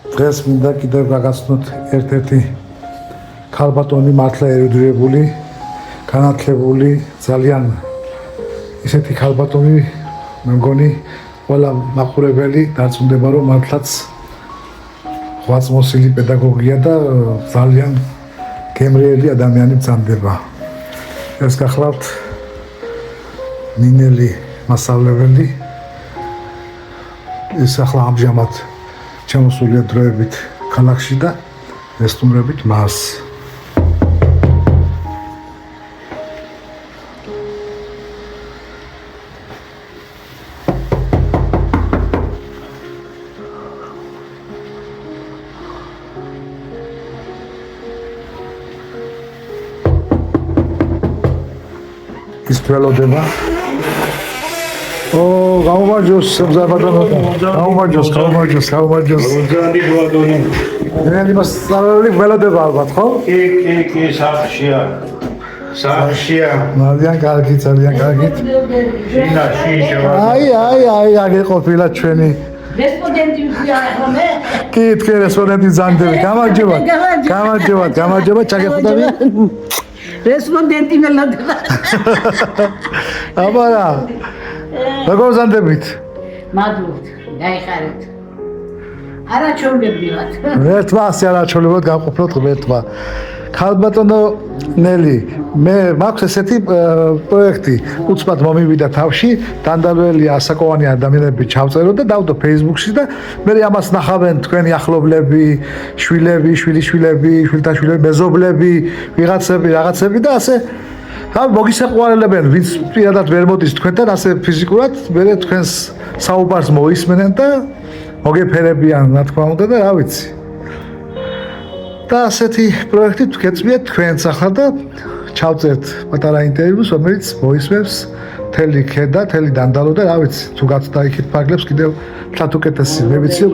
დღეს მინდა კიდევ გაგაცნოთ ერთ-ერთი ქალბატონი მართლა ერუდირებული, განათლებული, ძალიან ისეთი ქალბატონი მე მგონი ყველა მაყურებელი დარწმუნდება რომ მართლაც ღვაწლმოსილი პედაგოგია და ძალიან გემრიელი ადამიანი ბრძანდება. ეს გახლავთ ნინელი მასწავლებელი. ეს ახლა ამჟამად ჩამოსულია დროებით ქალაქში და ესტუმრებით მას. ის თველოდება. გაუმარჯოს სამზაბადო. გაუმარჯოს. უძანი ბლადონი. ნელი მასწავლებელი ველოდება ალბათ, ხო? კი, სახშია. ძალიან კარგი. შინა. აი, აგე ყოფილა ჩვენი რესპონდენტი ვიყავ მე. კი, თქვენ რესპონდენტი ზანდები. გამარჯობა, ჩაგეხვდები. რესპონდენტი ველოდება. აბარა. როგორ ზანდებით? მადლობთ, გაიხარეთ. არაჩვეულებრივად. ერთმა ასე არაჩვეულებრივად გავყოფილოთ ერთმა. ქალბატონო ნელი, მე მაქვს ესეთი პროექტი, უცბად მომივიდა თავში, დანდალველი ასაკოვანი ადამიანები ჩავწერო და დავდო Facebook-ში და მე ამას ნახავენ თქვენი ახლობლები, შვილები, შვილიშვილები, შვილთაშვილები, მეზობლები, რაღაცები და ასე მოგისაყვარელებენ, ვინც პირადად ვერ მოდის თქვენთან ასე ფიზიკურად, მე თქვენს საუბარს მოისმენენ და მოგეფერებიან, რა თქმა უნდა და რა ვიცი. და ასეთი პროექტი გეწვიეთ თქვენს ახლა და ჩავწერთ პატარა ინტერვიუს, რომელიც მოისმენს მთელი ქედა, მთელი დანდალო და რა ვიცი, თუ გაცდა იქით ფარგლებს კიდევ თათ უკეთესი. მე ვიცი,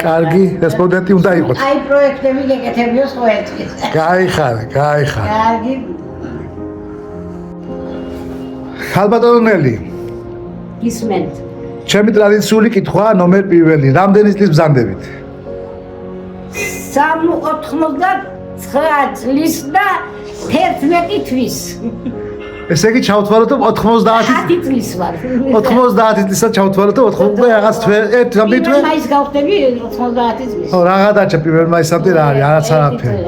კარგი რესპონდენტი უნდა იყოთ. აი პროექტები გეკეთებიოს ყოველთვის. გაიხარე. კარგი. ქალბატონო ნელი, გისმენთ. ჩემი ტრადიციული კითხვაა ნომერ პირველი, რამდენი წლის ბრძანდებით? 89 წლის და 11 თვის. ესე იგი ჩავთვალოთ 90 წლის ვარ. 90 წლისა ჩავთვალოთ 90 რაღაც რამდენი თვე? მაის გავხდები 90 წლის. რაღა დაჭა პირველ მაისამდე რა არის, არაც არაფერი.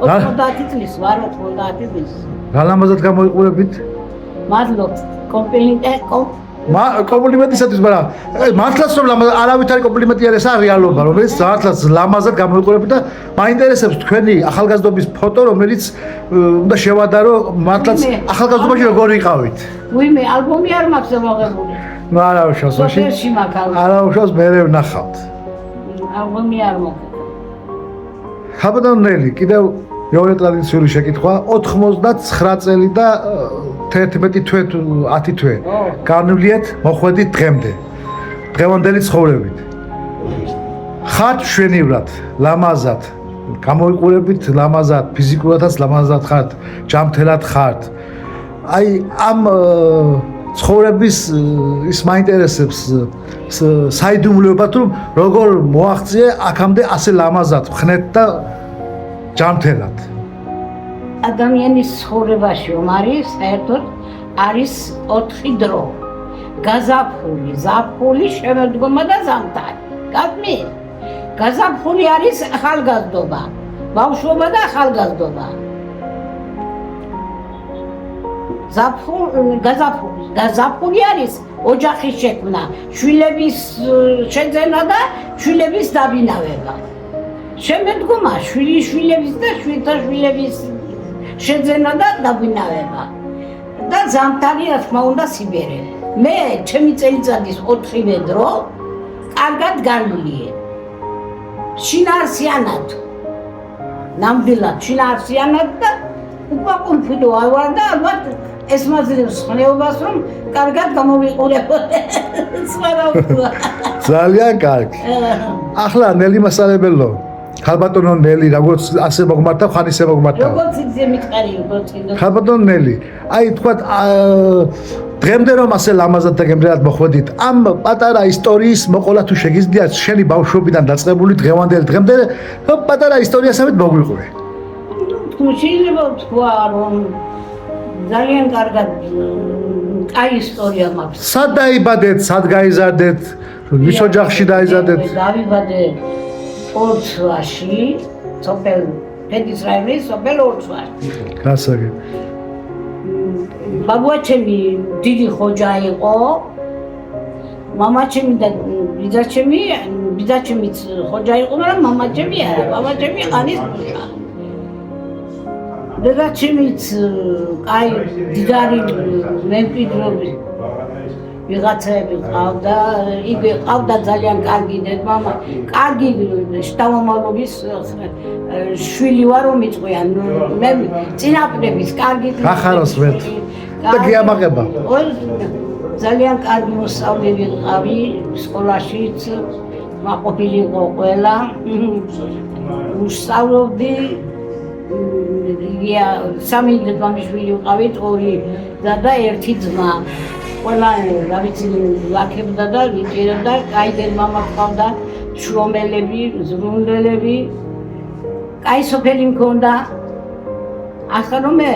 90 წლის ვარ, 90 წლის. რა ლამაზად გამოიყურებით? მადლობთ. კომპლიმენტისათვის, მაგრამ მართლაც რომ არავით არის კომპლიმენტი არ ეს რეალობა, რომელიც მართლაც ლამაზად გამოიყურებით და მაინტერესებს თქვენი ახალგაზრდობის ფოტო, რომელიც უნდა შევადარო მართლაც ახალგაზრდობაში როგორ იყავით. ვიმე, ალბომი არ მაქვს მოგებული. ნუ არა უშავს, მაშინ. სოფერში მაქვს. არა უშავს, მე ვნახავთ. ალბომი არ მოგებული. ქალბატონო ნელი, კიდევ მეორე ტრადიციული შეკითხვა, 99 წელი და 11 თვე, 10 თვე. განვლიეთ, მოხვედით დღემდე. დღევანდელი ცხოვრებით. ხართ მშვენივრად, ლამაზად, გამოიყურებით ლამაზად, ფიზიკურადაც ლამაზად ხართ, ჯანმრთელად ხართ. აი ამ ცხოვრების ის მაინტერესებს საიდუმლოებად რომ როგორ მოაღწიე აქამდე ასე ლამაზად ხნეთ და ჯანმრთელად. ადამიანის ცხოვრებაში არის საერთოდ არის 4 დრო. გაზაფხული, ზაფხული, შემოდგომა და ზამთარი. გასმი? გაზაფხული არის ახალგაზრდობა, ბავშვობა და ახალგაზრდობა. გაზაფხული არის ოჯახის შექმნა, შვილების შეძენა და შვილების დაბინავება. შემოდგომა შვილიშვილების და შვილთაშვილების შეძენა და დაბინავება. და ზამთარი რა თქმა უნდა სიბერე. მე ჩემი წელიწადის 4-ვე დრო კარგად განვლიე. შინაარსიანად. ნამდვილად შინაარსიანად და უკმაყოფილო ვარ და ალბათ ეს მაძლევს ხნეობას რომ კარგად გამოვიყურებოდე. სხვა რა ვთქვა. ძალიან კარგი. ახლა ნელი მასწავლებელო, ქალბატონო ნელი, როგორც ასე მოგმართავ, ხან ისე მოგმართავ. როგორც ისე მითხარი, როგორც ქალბატონო ნელი, აი თქვათ დღემდე რომ ასე ლამაზად და გემრიელად მოხვედით, ამ პატარა ისტორიის მოყოლა თუ შეგიძლიათ შენი ბავშვობიდან დაწყებული დღევანდელი დღემდე პატარა ისტორიასავით მოგვიყური. შეიძლება თქვა რომ ძალიან კარგად კაი ისტორია მაქვს. სად დაიბადეთ, სად გაიზარდეთ, ვის ოჯახში დაიზარდეთ? დავიბადე ორცვაში, სოფელ პედის რაიონის სოფელ ორცვაში. გასაგებ. ბაბუაჩემი დიდი ხოჯა იყო. მამაჩემი და ბიძაჩემიც ხოჯა იყო, მაგრამ მამაჩემი არა, ბაბაჩემი ყანის მუშა. დედაჩემიც კაი დიდარი მემკვიდრეობის ვიღაცები ყავდა, იგი ყავდა ძალიან კარგი დედმამა, კარგი შთამომავლობის შვილი ვარ რომ იწყვიან, მე წინაპრების კარგი გახაროს ვერთ და გიამაღება. ძალიან კარგი მოსწავლე ვიყავი, სკოლაშიც მაყოფილი იყო ყველა, ვსწავლობდი, სამი დედმამიშვილი ვიყავით, ორი და ერთი ძმა. ყველა რა ვიცი ლაქებდა და ვიჭერდა, კაი დედმამა ჰყავდა, შრომელები, ზრუნველები, კაი სოფელი მქონდა. ახლა რომ მე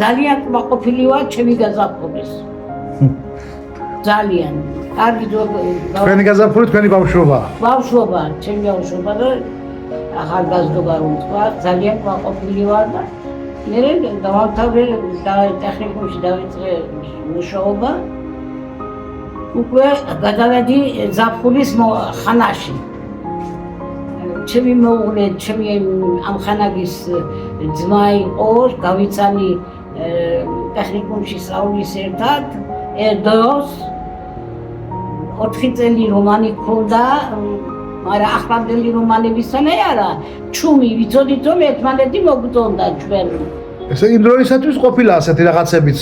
ძალიან კმაყოფილი ვარ ჩემი გაზაფხულის. ძალიან. კარგი თქვენი გაზაფხული თქვენი ბავშვობა. ბავშვობა, ჩემი ბავშვობა და ახალგაზრდობა რომ თქვა, ძალიან კმაყოფილი ვარ და მე დავამთავრე ტექნიკუმში დავიწყე მუშაობა. უკვე გადავედი ზაფხულის ხანაში. ჩემი მეუღლე, ჩემი ამხანაგის ძმა იყო, გავიცანი ტექნიკუმში სწავლის ერთად, ერდოს 4 წელი რომანი ქონდა, მაგრამ ახლანდელი რომანებისთანე არა, ჩუმი ვიცოდით რომ ერთმანეთი მოგწონდა ჩვენ. ესე იმ დროისათვის ყოფილა ასეთი რაღაცებიც.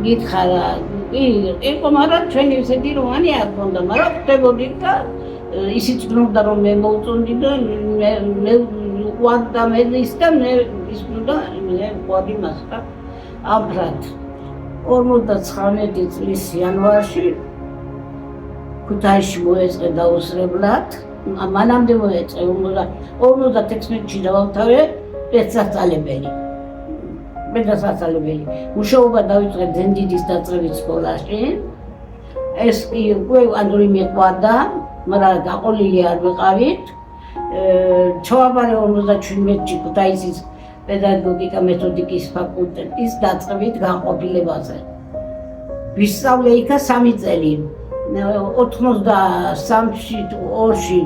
გითხარა, იყო, მაგრამ ჩვენი ესეთი რომანი არ ქონდა, მაგრამ ხდებოდით და ისიც გნობდა რომ მე მოვწონდი და მე უყვარდა მე ის და მე ის და მე უყვარდი მას და ამბრად 59 წლის იანვარში ქუთაისში მოეწყე დაუსრებლად, მანამდე მოეწყე 56-ში დავამთავრე პედსაცალებელი. მუშაობა დავიწყე დენდიდის დაწყებით სკოლაში. ეს კი უკვე ანდური მიყვარდა, მაგრამ გაყოლილი არ ვიყავით. ჩავაბარე 57-ში ქუთაისის პედაგოგიკა მეთოდიკის ფაკულტეტის დაწყებით განყოფილებაზე. ვისწავლე იქა 3 წელი. 83-ში 2-ში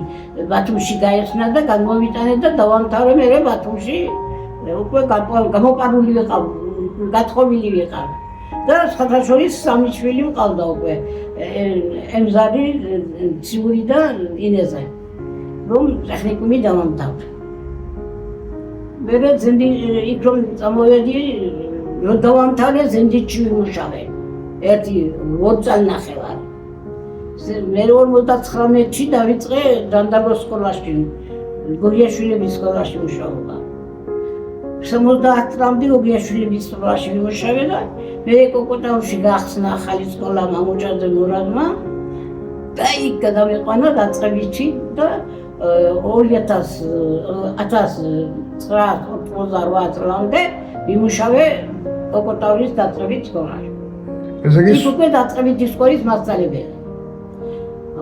ბათუმში გაიხსნა და გამოვიტანე და დავამთავრე მე ბათუმში. უკვე გამოყარული ვიყავ, გათხოვილი ვიყავ. და სხვათაშორის 3 შვილი მყავდა უკვე. ემზარი, ციური და ინეზა. რომ ტექნიკუმი დავამთავრე. მე იქ რომ წამოვედი, რომ დავამთავრე ზენდიჩში ვიმუშავე. 2 წელნახევარი. მე 59-ში დავიწყე დანდაბლოს სკოლაში, გოგიაშვილების სკოლაში მუშაობა. 70 წლამდე გოგიაშვილების სკოლაში ვიმუშავე და მე კოკოტაურში გახსნა ახალი სკოლა მამუჭაძე მურადმა და იქ გადავიყვანა დაწყებითში და 1998 წლამდე ვიმუშავე კოკოტაურის დაწყებით სკოლაში. ესე იგი უკვე დაწყებითი სკოლის მასწავლებელი.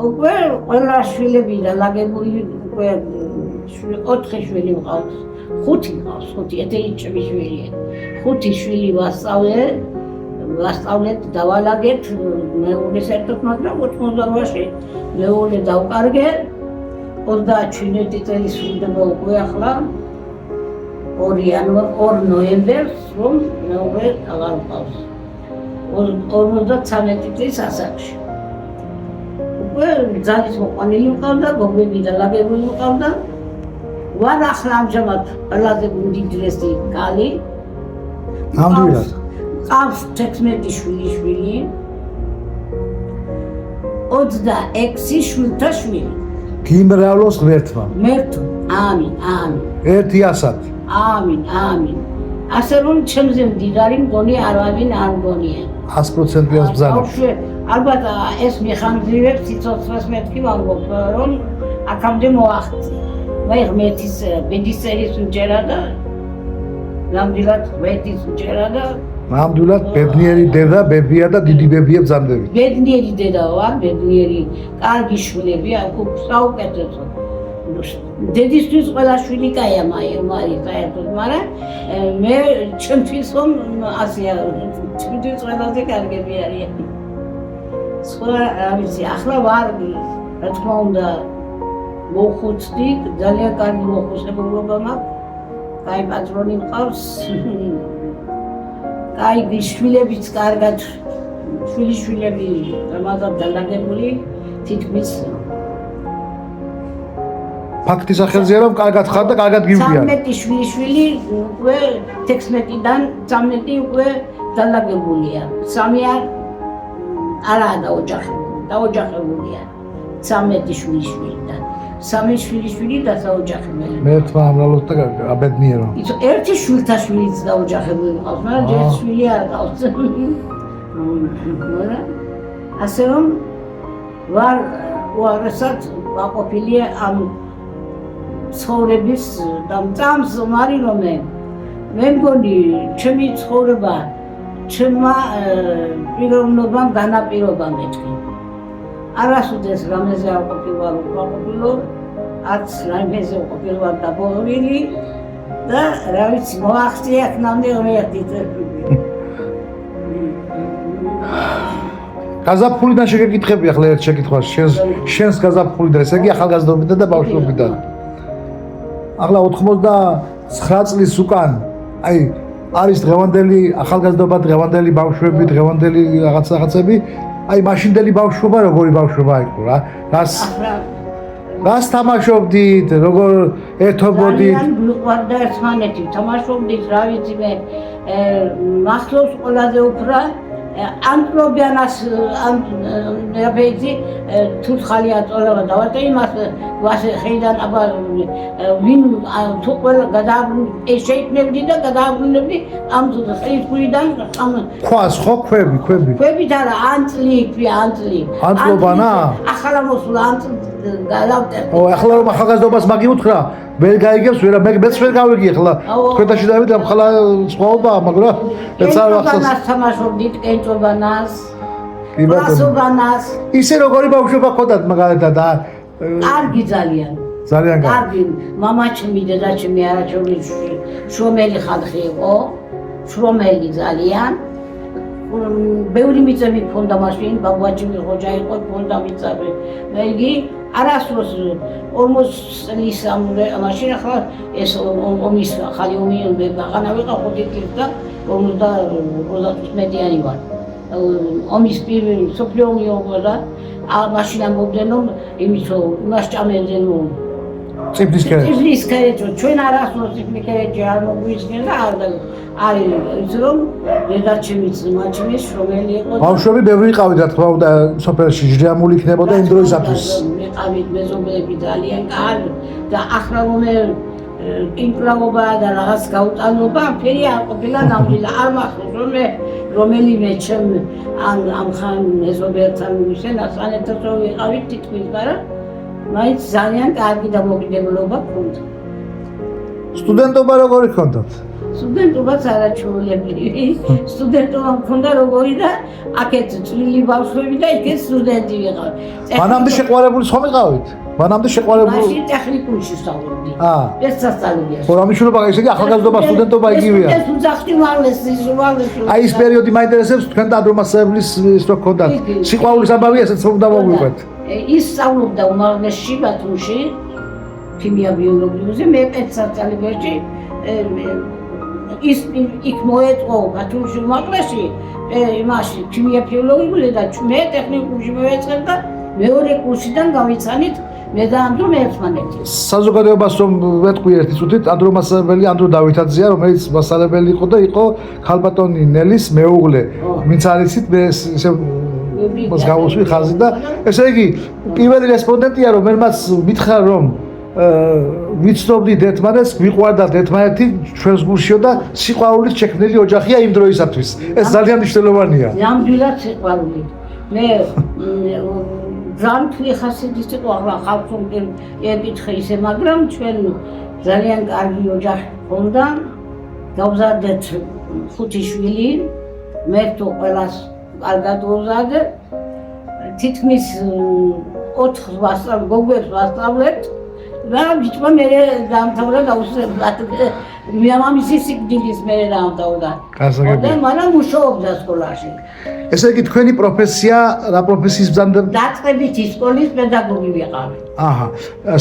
უკვე ყველა შვილები და ლაგებული უკვე 4 შვილი მყავს. 5 მყავს, 5 ეთეიჩები შვილია. 5 შვილი ვასწავლეთ, დავალაგეთ, მეუღლეს ერთად, მაგრამ 88-ში მეუღლე დავკარგე. 37 წელი სრულდება უკვე ახლა 2 ნოემბერს, რომ მეუღლე აღარ მყავს. 53 წლის ასაკში. უკვე ძალის მოყვანილი მყავდა, გოგები და ლაგებული მყავდა. ვარ ახლა ამჟამად ყველაზე უმდიდრესი კალი. ნამდვილად. ყავს 16 შვილი. 26 შვილთა შვილი. გიმრავლოს ღმერთმა. მერტო, ამინ. ერთი ასად. ამინ. ასე რომ ჩემზე მდიდარი მგონი არავინ არ მგონია. 100%-იან ბრძანებში. ალბათ ეს მიხანძრივებს სიცოცხლეს მეთქი ვამბობ, რომ აქამდე მოახცე. მე ღმერთის ბედისწერის უჯერა და ნამდვილად ღმერთის უჯერა და ნამდვილად ბედნიერი დედა, ბებია და დიდი ბებია ბრძანდები. ბედნიერი დედა ვარ, ბედნიერი, კარგი შვილები, საუკეთესო. დედისთვის ყველა შვილი კაია მაი საერთოდ, მაგრამ მე ჩემთვის რომ ასეა, ჩემთვის ყველაზე კარგები არიან. სხვა რა ვიცი, ახლა ვარ, რა თქმა უნდა, მოხუცდი, ძალიან კარგი მოხუცებულობა მაქვს. კაი პატრონი მყავს. კაი შვილებიც კარგად, შვილები ამაზე დალაგებული, თითქმის ფაქტის სახელზეა რომ კარგად ხარ და კარგად გივდიან. 13 შვილი უკვე 16-დან 13 უკვე დალაგებულია. 3 არაა დაოჯახებულია. 13 შვილიდან. 3 შვილიშვილი და საოჯახებელი. მე თვა ამრალოთ და აბედნიერო. იცი ერთი შვილთაშვილიც დაოჯახებული ყავს, მაგრამ ჯერ შვილი არ ყავს. ასე რომ ვარ უარესად ვაყოფილია ამ ცხოვრების და მწამს მარილომე. მე მგონი ჩემი ცხოვრება ჩემმა პიროვნებამ განაპირობა მეთქი. არასოდეს რამეზე არ ყოფილვარ, არც რამეზე ყოფილვარ დაბოლილი და რა ვიცი მოახცია ხნამდე ღმერთით. გაზაფხულიდან შეგეკითხები ახლა ერთ შეკითხვას, შენს გაზაფხულიდან, ესე იგი ახალგაზრდობიდან და ბავშვობიდან. ახლა 99 წლის უკან, აი არის დღევანდელი ახალგაზრდობა, დღევანდელი ბავშვები, დღევანდელი რაღაცები, აი მაშინდელი ბავშვობა როგორი ბავშვობა იყო რა? რას თამაშობდით, როგორ ერთობოდით? ძალიან გვიყვარდა ერთმანეთი, თამაშობდით, რა ვიცი მე, მახსოვს ყველაზე უფრო ანტრობიანას ნაბეძი თურხალია წოლა დავატე იმას ვასე ხეიდან აბა ვინ თუ ყველა გადააბრუნე შეიქმნებდი და გადააბრუნებდი ამ ხეიდან ამ ხوას ხო ქვები და ანტლი ანტლობანა ახლა მოსულა ანტლ გადავტე ო ახლა რომ ახალგაზრდობას მაგი უთხრა ვერ გაიგებს მეც ვერ გავიგი ახლა თქვენაში დავიდე ახლა სხვაობა მაგრამ მეც არ ახსოვს თამაშობდით კენჭობანას კლასობანას ისე როგორი ბავშვობა გქონდათ მაგალითად კარგი ძალიან კარგი მამაჩემი დედაჩემი არაჩემი შრომელი ხალხი იყო შრომელი ძალიან ბევრი მიწები გქონდა მაშინ ბაბუაჩემი ხოჯა იყო გქონდა მიწები მე იგი არასდროს 40 წლის მაშინ ახლა ეს ომის ახალი ომი აღანა ვიყავ 5 წლის და 50-მედიანი ვარ ომის პირველი სოფლიო ომი იყო და მაშინ ამბობდნენ რომ იმის უნდა სჭამდნენ წიფლის ქერეთში ჩვენ არასდროს წიფლის ქერეთში არ მოგვისმენ და არის რომ დედაჩემიც მაჩემის შრომელი იყო ბავშვები ბევრი ყავით რა თქმა უნდა სოფელში ჟრიამული იქნებოდა იმ დროისათვის მეყავით მეზობლები ძალიან კარგი და ახლა რომ ინკლავობა და რაღაც გაუტანობა ფერი არ ყოფილა ნამდვილად არ მახსოვს რომ რომელიმე ჩემ ამ ხან მეზობელთან მისენა სანეთო ვიყავით თითქმის მაგრამ მაინც ძალიან კარგი დამოკიდებულება გქონდა სტუდენტობა როგორი გქონდათ სტუდენტობაც არაჩვეულებრივი სტუდენტობა მქონდა როგორი და აქეთ წვლილი ბავშვები და იქეთ სტუდენტი ვიყავ მანამდე შეყვარებული ხომ იყავით მანამდე შეყვარებული მაშინ ტექნიკუმში ვსწავლობდი ეს სასწავლებელი ხო რა მნიშვნელობა ისე იგი ახალგაზრდობა სტუდენტობა იგივეა ეს უძახდი მალესი აი ეს პერიოდი მაინტერესებს თქვენ და ადრომასწავლებლის ის რო გქონდათ სიყვარულის ამბავი ესეც უნდა მოგვიყვეთ ის სწავლობდა უმაღლესში ბათუმში ქიმია ბიოლოგიაზე მე პედსაცალიბერში ის იქ მოეწყო ბათუმში უმაღლესში იმაში ქიმია ბიოლოგიაზე და მე ტექნიკუმში მოვეწყებ და მეორე კურსიდან გავიცანით მე და ანდრო ერთმანეთი საზოგადოებას რომ ვეთქვი ერთი წუთით ანდრომასწავლებელი ანდრო დავითაძეა რომელიც მასწავლებელი იყო და იყო ქალბატონი ნელის მეუღლე ვინც არიცით მე ესე მას გავუსვი ხაზი და ესე იგი პირველი რესპონდენტია რომ მერმაც მითხრა რომ ვიცნობდით ერთმანეთს, გვიყვარდათ ერთმანეთი, ჩვენს გულშიო და სიყვარულით შექმნილი ოჯახია იმ დროისათვის. ეს ძალიან მნიშვნელოვანია. ნამდვილად სიყვარული. მე ძალიან თლი ხასიათის იყო ახლა ხალხს ეკითხე ისე, მაგრამ ჩვენ ძალიან კარგი ოჯახი ჰქონდა. გავზარდეთ 5 შვილი, მე თუ ყველას კარგად ვზარდე. თითქმის 4 გოგოებს ვასწავლეთ. და ბიჭმა მე დაამთავრა გაუსწრებლად. მამამისი სიკვდილის მე დაამთავრა. გასაგებია. და მანამ მუშაობდა სკოლაში. ესე იგი თქვენი პროფესია, რა პროფესიის ბრძანდებთ? დაწყებითი სკოლის პედაგოგი ვიყავი. აჰა.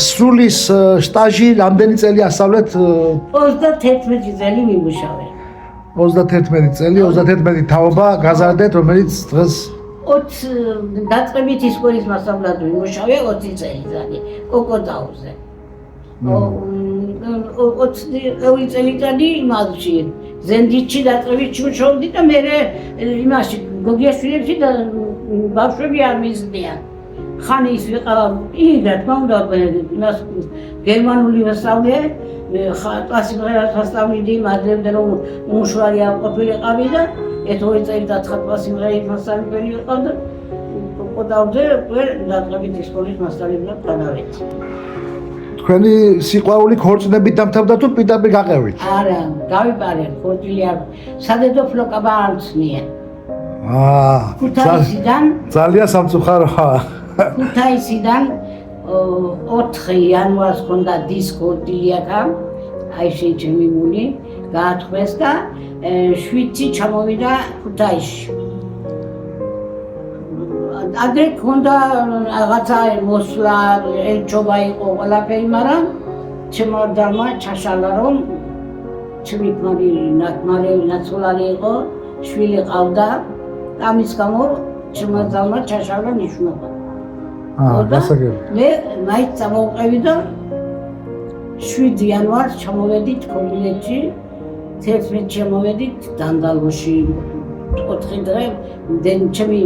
სრულის სტაჟი რამდენი წელი ასწავლეთ? 31 წელი ვიმუშავე. 31 წელი, 31 თაობა გაზარდეთ, რომელიც დღეს 20 დაწყებითი სკოლის მასწავლებლად ვიმუშავე 20 წელიწადი კოკოტაუზე. 20 წელიწადი იმაში ზენდიჩი დაწყებითში ვმუშაობდი და მე იმაში გოგიაშვილებში და ბავშვები არ მიზდიან. ხანი ის ვიყავ და თქმა უნდა იმას გერმანული ვასწავლე, კლასიფიკაციას ვასწავლედი, მაგრამ რომ უმუშვარი არ ყოფილიყავი და ეს 2 წელი და 9 კლასიფიკაციის მასწავლებელი ვიყავ და კოკოტაუზე დაწყებითი სკოლის მასწავლებლად გადავედი. თქვენი სიყვარული ქორწინებით დამთავრდა თუ პირდაპირ გაყევით? არა, გავიპარე ქორწილი არ. სადედოფლო კაბა არ მცნია. ქუთაისიდან ძალიან სამწუხაროა. ქუთაისიდან 4 იანვარს ქონდა დისკორდილი აქა, აი შეჩემი მული, გაათქვეს და 7 ჩამოვიდა ქუთაისში. ადრე ქონდა რაღაცა მოსვლა, ელჩობა იყო ყველაფერი, მაგრამ ჩემო დარმა ჩაშალა რომ ჩემი ნაცვლარი იყო, შვილი ყავდა, ამის გამო ჩემო დარმა ჩაშალა ნიშნობა. გასაგებია. მე მაინც წამოვყევი და 7 იანვარს ჩამოვედით კომბინეთში, 11 ჩამოვედით დანდალოში. 4 დღე ჩემი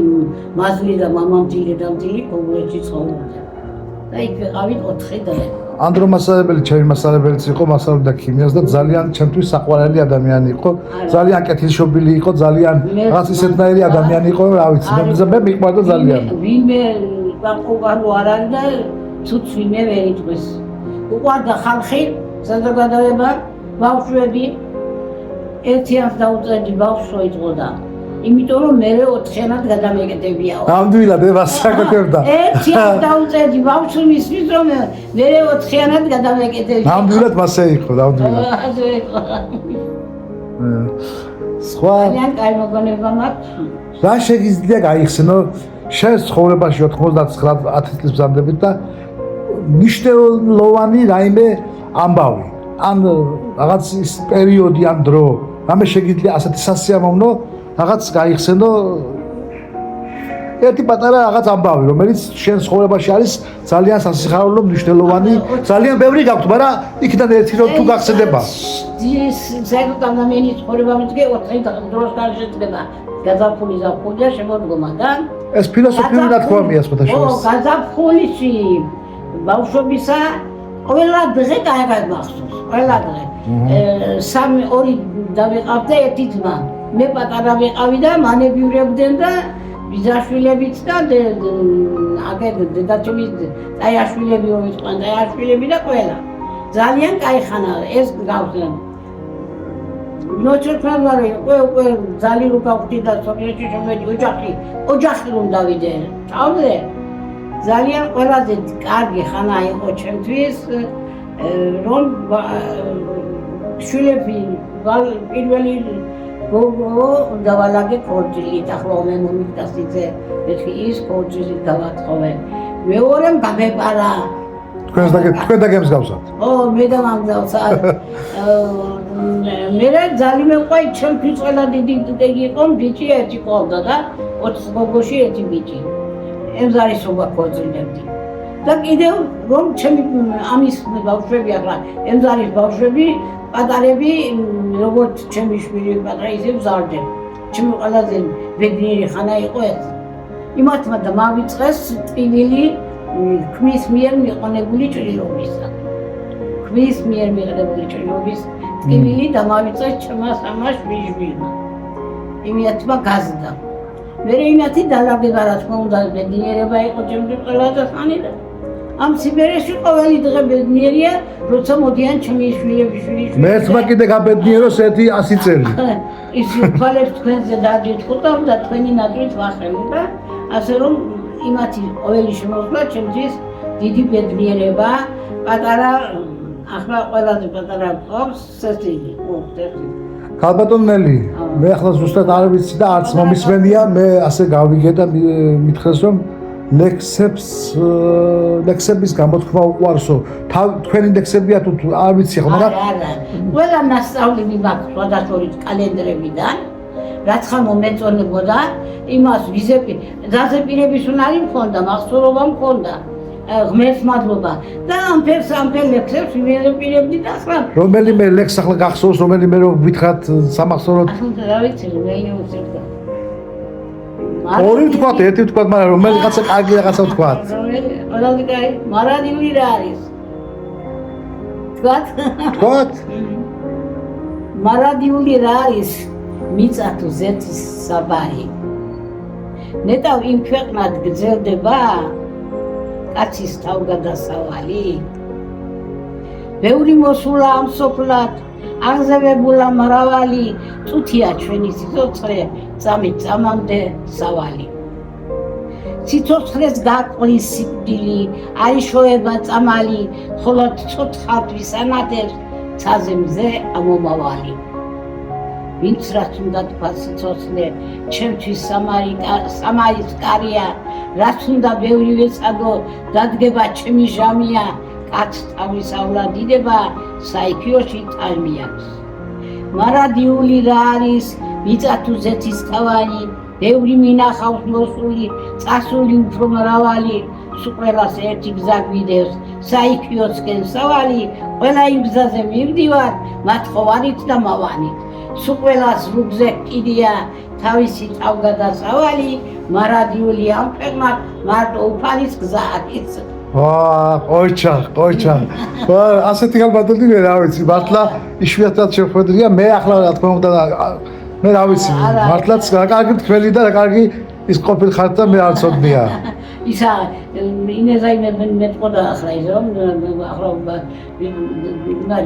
მაზლი და მამამთილი და მთილი კომბინეთში ცხოვრობდა. და იქ ვიყავით 4 დღე. ანდრო მასალებელი, ჩემი მასალებელიც იყო, მასალობდა ქიმიას და ძალიან ჩემთვის საყვარელი ადამიანი იყო. ძალიან კეთილშობილი იყო, ძალიან რაღაც ისეთნაირი ადამიანი იყო, რა ვიცი, მე მიყვარდა ძალიან. ვინმე ვაყოვანო არ არის და ცუც ვინმე ვერ იტყვის. უყვარდა ხალხი, საზოგადოება, ბავშვები. ერთიანს დაუწერდი ბავშვს მოიწყოდა. იმიტომ რომ მე 4-იანად გადამეკეთებიაო. ნამდვილად ევასაკეთებდა. ერთიანს დაუწერდი ბავშვს მისთვის რომ მე 4-იანად გადამეკეთებია. ნამდვილად მასე იყო, ნამდვილად. სხვა ძალიან კაი მოგონება მაქვს. რა შეგიძლია გაიხსენო შენ ცხოვრებაში 99-10 წლის ბრძანდებით და მნიშვნელოვანი რაიმე ამბავი ან რაღაც ის პერიოდი ან დრო რამე შეგიძლია ასეთი სასიამოვნო რაღაც გაიხსენო ერთი პატარა რაღაც ამბავი რომელიც შენ ცხოვრებაში არის ძალიან სასიხარულო მნიშვნელოვანი ძალიან ბევრი გაქვთ მაგრამ იქიდან ერთი რო თუ გახსენდება ის ზეგდანამენი ცხოვრება მიწე 4 დროს გარშეწდება გაზაფხული ზაფხულია შემოდგომა და ეს ფილოსოფიური ნათქვამია სხვადასხვა. გაზაფხულში ბავშვობისა ყველა დღე კარგად მახსოვს, ყველა დღე. 3-2 დავიყავდა ერთი ძმა. მე პატარა ვიყავი და მანებიურებდნენ და ბიძაშვილებიც და დედაჩემის წაიაშვილები რომ იყვნენ, წაიაშვილები და ყველა. ძალიან კაი ხანა ეს გავხსენ. ნოჩერფალარი უკვე ძალიან უკავდი და სოფიეთში შემედი ოჯახი რომ დავიდე. წავდე ძალიან ყველაზე კარგი ხანა იყო ჩემთვის რომ შვილები პირველი გოგო დავალაგე ქორწილით ახლა მე მომიტასიძე ერთი ის ქორწილით დავატყოვე. მეორემ გამეპარა თქვენ დაგემსგავსათ. მე და მამძალსა. მე ძალიან მეყვარი ჩემთვის ყველა დიდი იყო ბიჭი ერთი ყავდა და 4 გოგოში ერთი ბიჭი. ემზარისობა ქორწილებდი. და კიდევ რომ ჩემი ამის ბავშვები ახლა ემზარის ბავშვები პატარები როგორც ჩემი შვილი პატარა ისე ვზარდნენ. ჩემი ყველაზე ბედნიერი ხანა იყო ეს. იმათმა და მავიწყეს ტკივილი ქმის მიერ მიყონებული ჭრილობისა. ხმის მიერ მიღებული ჭრილობის ტკივილი დამავიწყეს ჩემმა სამაშ ვიჟბილმა. იმათმა გაზდა. მე იმათი დალაგება რა თქმა უნდა ბედნიერება იყო ჩემთვის ყველაზე ხანი და ამ სიბერეში ყოველი დღე ბედნიერია, როცა მოდიან ჩემი შვილები. მერცმა კიდე გაბედნიეროს ერთი 100 წელი. ის თვალებს თქვენზე დაგიწყუტავ და თქვენი ნატრით ვახელებ და ასე რომ იმათი ყოველი შემოსვლა ჩემთვის დიდი ბედნიერება, პატარა ახლა ყველაზე პატარა ყავს სესილი, ქალბატონელი, მე ახლა ზუსტად არ ვიცი და არც მომისმენია, მე ასე გავიგე და მითხრეს რომ ლექსების გამოთქმა უყვარსო. თქვენი ლექსებია თუ არ ვიცი ხო, მაგრამ ყველა მასწავლებელი მაქვს სხვადასხვა კალენდრებიდან, რაც ხომ მომეწონებოდა, იმას დაზეპირების უნარი მქონდა, მახსოვრობა მქონდა. ღმერთს მადლობა და ამ ლექსებს ვიმეპირებდი და ახლა რომელიმე ლექს ახლა გახსოვს რომელიმე რომ ვითხრათ სამახსოვროდ რა ვიცი მე უცებდა ორი ვთქვათ ერთი ვთქვათ მაგრამ რომელიღაცა კარგი რაღაცა ვთქვათ ყველანი კაი მარადიული რა არის ვთქვათ მარადიული რა არის მიწა თუ ზეთის საბარი ნეტავ იმ ქვეყნად გრძელდება კაცის თავგადასავალი ბევრი მოსულა ამ სოფლად აღზევებულა მრავალი წუთია ჩვენი სიცოცხლე წამით წამამდე სავალი სიცოცხლეს გაყრის სიკვდილი არიშოება წამალი ხოლოდ ცოცხალთვის ანადებს ცაზე მზე ამომავალი ვინც რაც უნდა თქვა სიცოცხლე ჩემთვის სამარის კარია რაც უნდა ბევრი ვეცადო დადგება ჩემი ჟამია კაც თავისავლა დიდება საიქიოში ტალმი აქვს მარადიული რა არის მიწა თუ ზეთის თავანი ბევრი მინახავს მოსული წასული უფრო მრავალი სუყველას ერთი გზა გვიდევს საიქიოსკენ სავალი ყველა იმ გზაზე მივდივარ მათ ხოვარით და მავანით სუყველას რუგზე კიდია თავისი თავგადასავალი მარადიული ამ ქვეყნად მარტო უფარის გზა არის ყოიჩა ასეთი ქალბატონი მე რა ვიცი მართლა იშვიათად შეხვედრია მე ახლა რა თქმა უნდა მე რა ვიცი მართლაც რა კარგი თქვენი და რა კარგი ის ყოფილხარ და მე არ ცოდნია ისა ინეზაიმე მეტყოდა ახლა ის რომ ახლა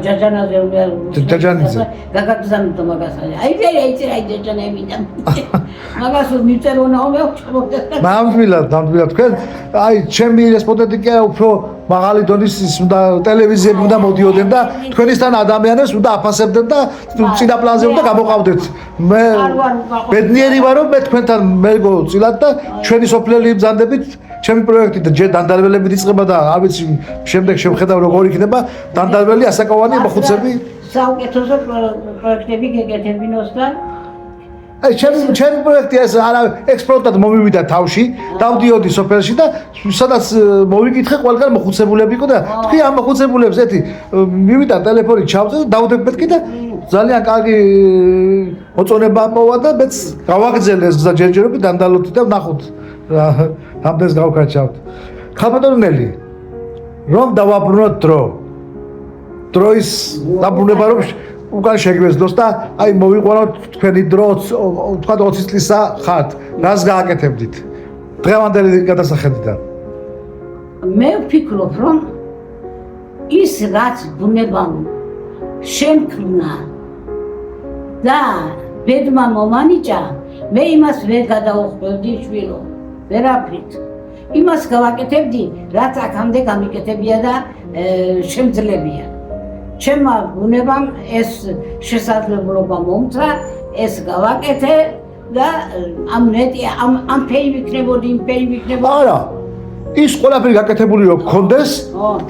ჯაჯანაზე ჯაჯანიძე გაგაგზავნდა მაგას აი ჯაჯანები და მაგას მიწერონა მე ნამდვილად თქვენ აი ჩემი რესპონდენტი კი უფრო მაღალი დონის უნდა ტელევიზიები უნდა მოდიოდნენ და თქვენისთან ადამიანებს უნდა აფასებდნენ და წინა პლანზე უნდა გამოყავდეთ მე ბედნიერი ვარ რომ მე თქვენთან მეგო წილად და ჩვენი სოფლელი ბრძანდებით ჩემი პროექტი და ჯერ დანდარველებით იწყება და არ ვიცი შემდეგ შევხედავ როგორ იქნება დანდარველი ასაკოვანი მოხუცები საუკეთესო პროექტები გეკეთებინოს და აი ჩემი პროექტი ეს არა ექსპორტად მომივიდა თავში დავდიოდი სოფელში და სადაც მოვიკითხე ყველგან მოხუცებულები იყო და თქვი ამ მოხუცებულებს ერთი მივიდა ტელეფონი ჩავწე და დავდებდეთ კი და ძალიან კარგი მოწონება მოვა და მეც გავაგრძელე ეს გზა ჯერჯერობით დანდალოთ და ვნახოთ რამდენს გავკარჩავთ ქალბატონელი რომ დავაბრუნოთ დროის დაბრუნება რომ უკან შეგვეძლოს და აი მოვიყვანოთ თქვენი დრო თქვა 20 წლისა ხართ რას გააკეთებდით დღევანდელი გადასახედიდან მე ვფიქრობ რომ ის რაც ბუნებამ შემქმნა და ბედმა მომანიჭა მე იმას ვერ გადაუხმევდი შვილო ვერაფრით იმას გავაკეთებდი რაც აქამდე გამიკეთებია და შემძლებია ჩემმა ბუნებამ ეს შესაძლებლობა მომწრა ეს გავაკეთე და ამ მეტი ამ ფერი ვიქნებოდი იმ ფერი ვიქნებოდი არა ის ყველაფერი გაკეთებული რო გქონდეს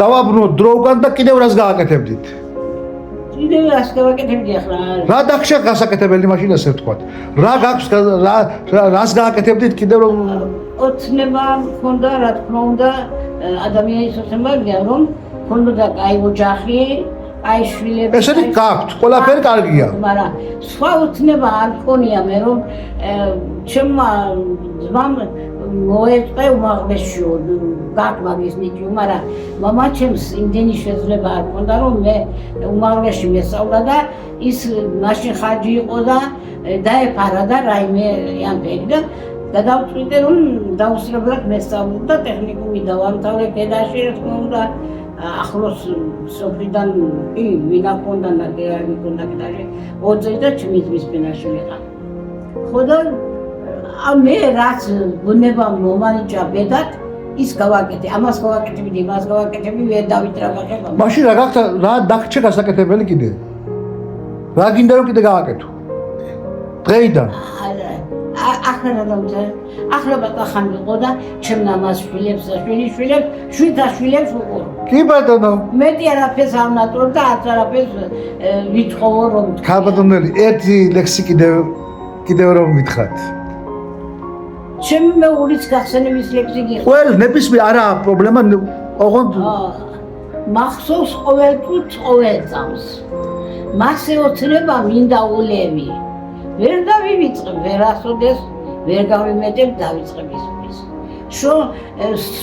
დავაბრუნოთ დრო უკან და კიდევ რას გააკეთებდით კიდევ რას გავაკეთებდი ახლა რა დახშა გასაკეთებელი მაშინ ასე ვთქვათ რა გაქვს რას გააკეთებდით კიდევ რომ ოცნება მქონდა რა თქმა უნდა ადამიანის ოცნებაა რომ მქონდა კაი ოჯახი აი შვილები ესეთი გაქვთ ყველაფერი კარგია მაგრამ სხვა ოცნება არ მქონია მე რომ ჩემმა ძმამ მოეწყე უმაღლესშიო გაკმაგის ნიჭი, მაგრამ მამა ჩემს იმდენი შეძლება არ ქონდა, რომ მე უმაღლესში მესწავლა და ის მაშინ ხაჯი იყო და დაეფარა და რაიმე ამბერი და გადავწყვიტე რომ დაუსრულებლად მესწავლო და ტექნიკუმი დავამთავრე ქედაში, რა თქმა უნდა, ახლოს სოფლიდან კი ვინა ქონდა ნაგერი ქონდა ქედაში, 20 წელი და ჩემი ძმის ფენაში ვიყავ. ხო და მე რაც ბუნება მომანიჭა ბედად, ის გავაკეთე, ამას გავაკეთებდი, იმას გავაკეთებდი, ვერ დავითრაგახება. მაშინ რა გახდა, რა დაგჭირა გასაკეთებელი კიდე? რა გინდა რომ კიდე გავაკეთო? დღეიდან. ახლა რა დავწერე? ახლა ბატახან ვიყო და ჩემ ამას შვილებს და შვილიშვილებს, შვილთაშვილებს უყურო. კი ბატონო. მეტი არაფერს არ ნატოვებ და არც არაფერს ვითხოვო რომ ქალბატონელი, ერთი ლექსი კიდევ რომ მითხრათ. ჩემი მეუღლის გახსენების ლექსი გიყო. ყველ ნებისმიერ არაა პრობლემა, ოღონდ მახსოვს ყოველთვის ყოველ წამს. მასე ოცნება მინდა ულევი. ვერ დავივიწყებ, ვერასოდეს ვერ გავიმეტებ დავიწყებისთვის.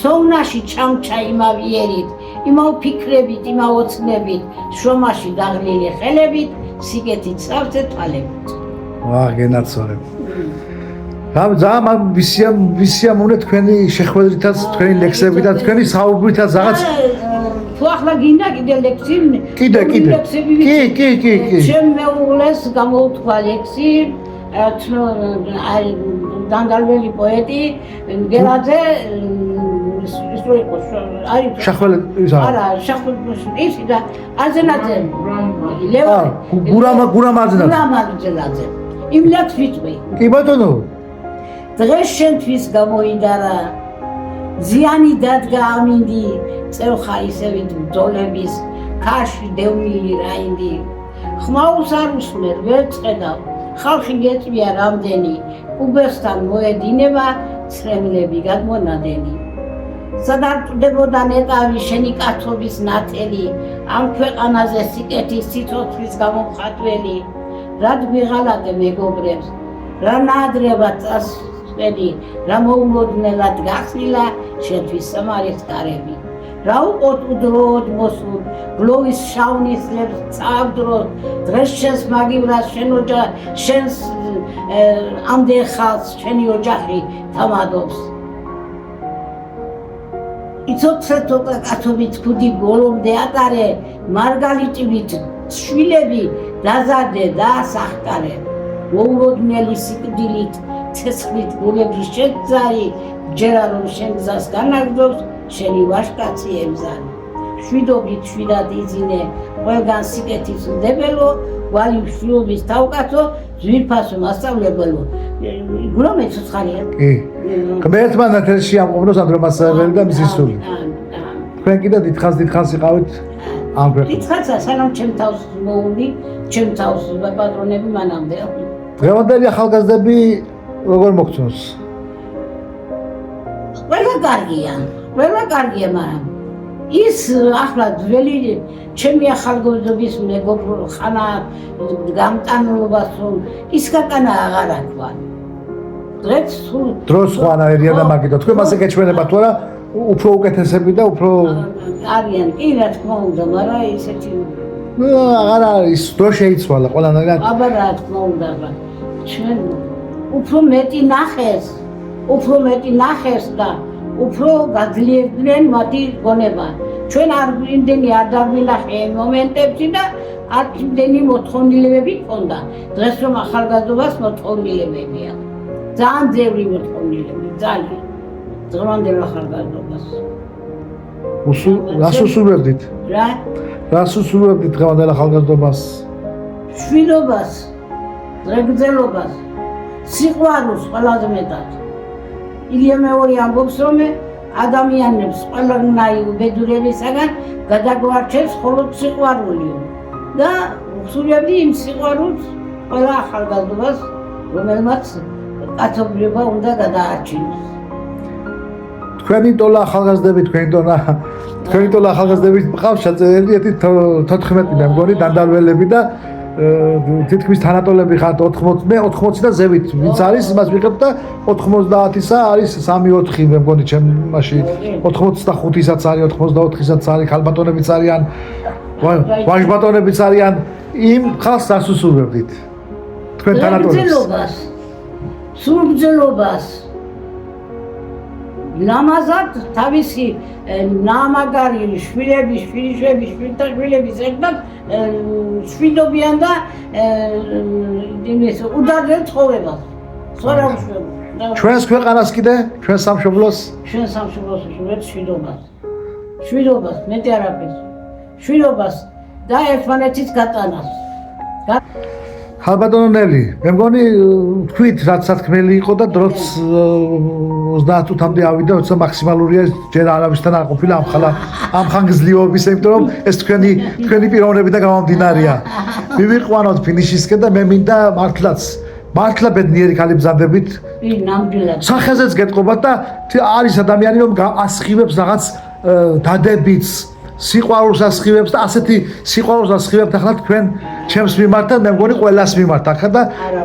სოვნაში ჩამჩა იმავიერით, იმავ ფიქრებით, იმავ ოცნებით, შრომაში დაღლილი ხელებით, სიგეთით სავსე თვალებით. გენაცვალე. ძალიან ვისიამოვნე თქვენი შეხვედრითაც, თქვენი ლექსებითაც, თქვენი საუბრითაც რაღაც. თუ ახლა გინდა კიდე ლექსი? კიდე. კი. ჩემ მეუღლეს გამოუთქვა ლექსი, დანგალველი პოეტი, გელაძე, ის რო იყო, არის შახველი არა, ის და აზენაძე. ლევან გურამაძე. იმ ლექსს ვიტყვი. კი ბატონო. დღეს შენთვის გამოიდარა ზიანი დადგა ამინდი წევხარისევით ბრძოლების ქარში დევნილი რაინდი ხმაურს არ უსმენ ვერ წედავ ხალხი გეწვია რამდენი უბესთან მოედინება ცრემლები გადმონადენი სადარწმუნდებოდა ნეტავი შენი კაცობის ნათელი ამ ქვეყანაზე სიკეთის სიცოცხლის გამომხატველი რად ვიღალატე მეგობრებს რა ნაადრება წასველი რა მოულოდნელად გახსნილა შენთვის სამარის კარები რა უყოთ უდროოდ მოსულ გლოვის შავნის ლებს წააბდროთ დღეს შენს მაგივრას შენს ამდენ ხალხს შენი ოჯახი თამადობს იცოცხლე ცოტა კაცობით ქუდი ბოლომდე ატარე მარგალიტივით შვილები დაზარდე და ასახტარე მოულოდნელი სიკვდილით ცეცხლით გულების შეძარი ჯერა რომ შენ გზას განაგდობს შენი ვაჟკაცი ემზარი შვიდობით შვიდად იზინე ყველგან სიკეთის ნდებელო გვალი შვილობის თავკაცო ძვირფასო მასწავლებელო გულომე ცოცხალია კი ღმერთმა ნათელში ამყობნოს ანდრომასწავლებელი და მისი სული თქვენ კიდე დიდხანს იყავით ამ ქვეყნად დიდხანსა სანამ ჩემ თავს მოუნდი ჩემ თავს პატრონები მანამდე დღევანდელი ახალგაზრდები როგორ მოგწონს ყველა კარგია მაგრამ ის ახლა ძველი ჩემი ახალგაზრდობის მეგობრო ხანა გამტანლობას რომ ის კაკანა აღარ აქვთ დროს ხوانაერია და მაგითო თქვენ მასე გეჩვენება თუ არა უფრო უკეთესები და უფრო არიან კი რა თქმა უნდა მაგრამ ისეთი აღარ არის დრო შეიცვალა ყველანაირად აბა რა თქმა უნდა ჩვენ უფრო მეტი ნახეს და უფრო გაძლიერდნენ მათი გონება ჩვენ არ იმდენი არ დავინახე მომენტებში და არ იმდენი მოთხოვნილებები ქონდა დღეს რომ ახალგაზრდობას მოთხოვნილებებია ძალიან ძევრი მოთხოვნილები ძალიან დღევანდელ ახალგაზრდობას რას უსურვებდით რას უსურვებდით დღევანდელ ახალგაზრდობას შვიდობას დრეგძელობას სიყვარულს ყველაზე მეტად ილია მეორე ამბობს რომ ადამიანებს ყველანაირი უბედურებისაგან გადაგვარჩევს მხოლოდ სიყვარულიო და უსურვებდი იმ სიყვარულს ყველა ახალგაზრდობას რომელმაც კაცობრიობა უნდა გადაარჩინოს თქვენი ტოლა ახალგაზრდები მყავს ჩაწერილი 14-მე მგონი დანდალველები და თითქმის თანატოლები ხართ 80 მე 80 და ზევით ვინც არის იმას ვიღებ და 90-ისა არის 3-4 მე მგონი ჩემ მაშინ 85-ისაც არის 84-ისაც არის ქალბატონებიც არიან ვაჟბატონებიც არიან იმ ხალხს ასუსურებდით თქვენ თანატოლებს სულბრძოლობას ლამაზად თავისი ნამაგარი შვილების შვილიშვილების შვილთაშვილების ერთად შვიდობიან და იმის უდარდელ ცხოვრებას სწორად ჩვენს ქვეყანას კიდე ჩვენ სამშობლოს ვეთ შვიდობას მეტი არაფერს შვიდობას და ერთმანეთის გატანას ხალბატონო ნელი მე მგონი თქვით რაც სათქმელი იყო და დროც 30 წუთამდე ავიდა როცა მაქსიმალურია ჯერ არავისთან არ ყოფილა ამ ხანგრძლივობის იმიტომ რომ ეს თქვენი პიროვნები და გამომდინარეა მივიყვანოთ ფინიშისკენ და მე მინდა მართლა ბედნიერი ქალი ბზანდებით ნამდვილად სახეზეც გეტყობათ და არის ადამიანი რომ ასხივებს რაღაც დადებიც სიყვარულს ასხივებს და ასეთი სიყვარულს ასხივებთ ახლა თქვენ ჩემს მიმართ და მე მგონი ყველას მიმართ ახლა და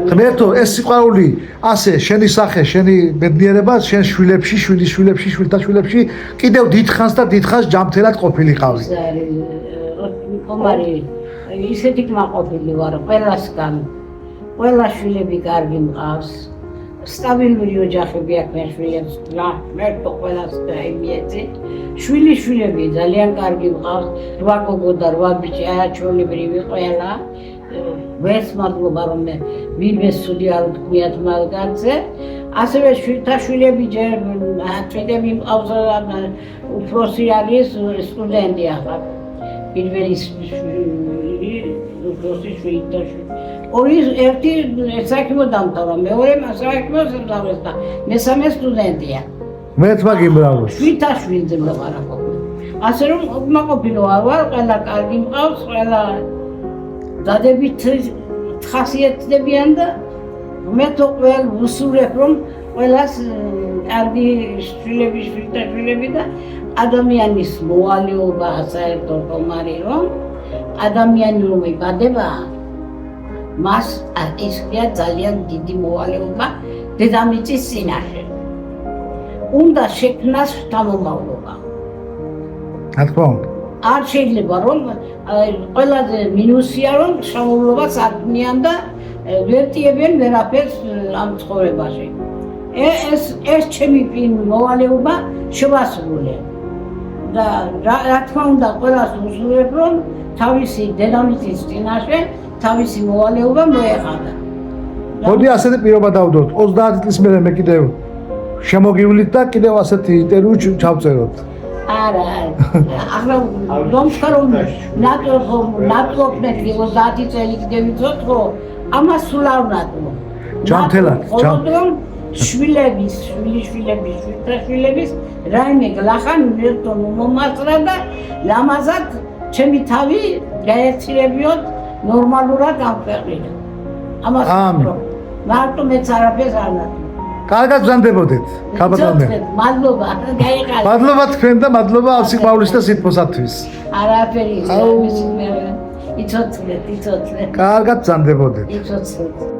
ღმერთო ეს სიყვარული ასე შენი სახე შენი ბედნიერება შენ შვილებში შვილიშვილებში შვილთაშვილებში კიდევ დიდხანს და დიდხანს ჯამთელად ყოფილიყავი კომარი ისეთი კმაყოფილი ვარ ყველასგან ყველა შვილები კარგი მყავს სტაბილური ოჯახები აქვს მე შვილებს მერტო ყველას დაიმიეცი შვილიშვილები ძალიან კარგი მყავს 8 გოგო და 8 ბიჭი აჩვენებრივი ყველა ვერც მადლობა რომ მე ვინმე სული არ ვთქვიათ მაგაზე ასევე შვილთაშვილები ჯერ აწვდები მყავს უფროსი არის სტუდენტი ახლა პირველი უფროსი შვილთაშვილი ერთი საქმო დამთავრა, მეორე საქმოს დამთავრდა, მესამე სტუდენტია. მეც მაგიმრავლოს. შვილთაშვილზე მოვარაყოფი. ასე რომ უკმაყოფილო არ ვარ, ყველა კარგი მყავს, ყველა დადებით ხასიათდებიან და მე თო ყველ ვუსურებ რომ ყველას კარგი შვილები, შვილთაშვილები და ადამიანის მოვალეობა საერთოდ ხომარი რომ ადამიანი რომ იბადება მას ისია ძალიან დიდი მოვალეობა დედამიწის წინაშე. უნდა შექმნას შთამომავლობა. რა თქმა უნდა. არ შეიძლება რომ ყველაზე მინუსია რომ შთამომავლობას არქმნიან და ვერტიებენ ვერაფერს ამ ცხოვრებაში. ეს ჩემი მოვალეობა შევასრულე. და რა თქმა უნდა ყველას ვუსურვებ რომ თავისი დედამიწის წინაშე თავისი მოვალეობა მოეყადა. მოდი ასეთი პირობა დავდოთ. 30 წლის მერე მე კიდევ შემოგივლით და კიდევ ასეთი ინტერვიუ ჩავწეროთ. არა. ახლა რომ ნატლობნეთ 30 წელი კიდევ ვიცოთ ხო? ამას სულ არ ნატლობ. ჯანმრთელად. შვილების, შვილიშვილების რაიმე გლახან მერტონ მომასწრა და ლამაზად ჩემი თავი გაერცირებიოთ ნორმალურად ამფერყიდა. ამას მარტო მეც არაფერს არ ნატლობ. კარგად ბრძანდებოდეთ, ხალბატონო. მადლობა, გაიყარეთ. მადლობა თქვენ და მადლობა ამ სიყვარულის და სიტყვისათვის. არაფერი, იცოცხლეთ. კარგად ბრძანდებოდეთ. იცოცხლეთ.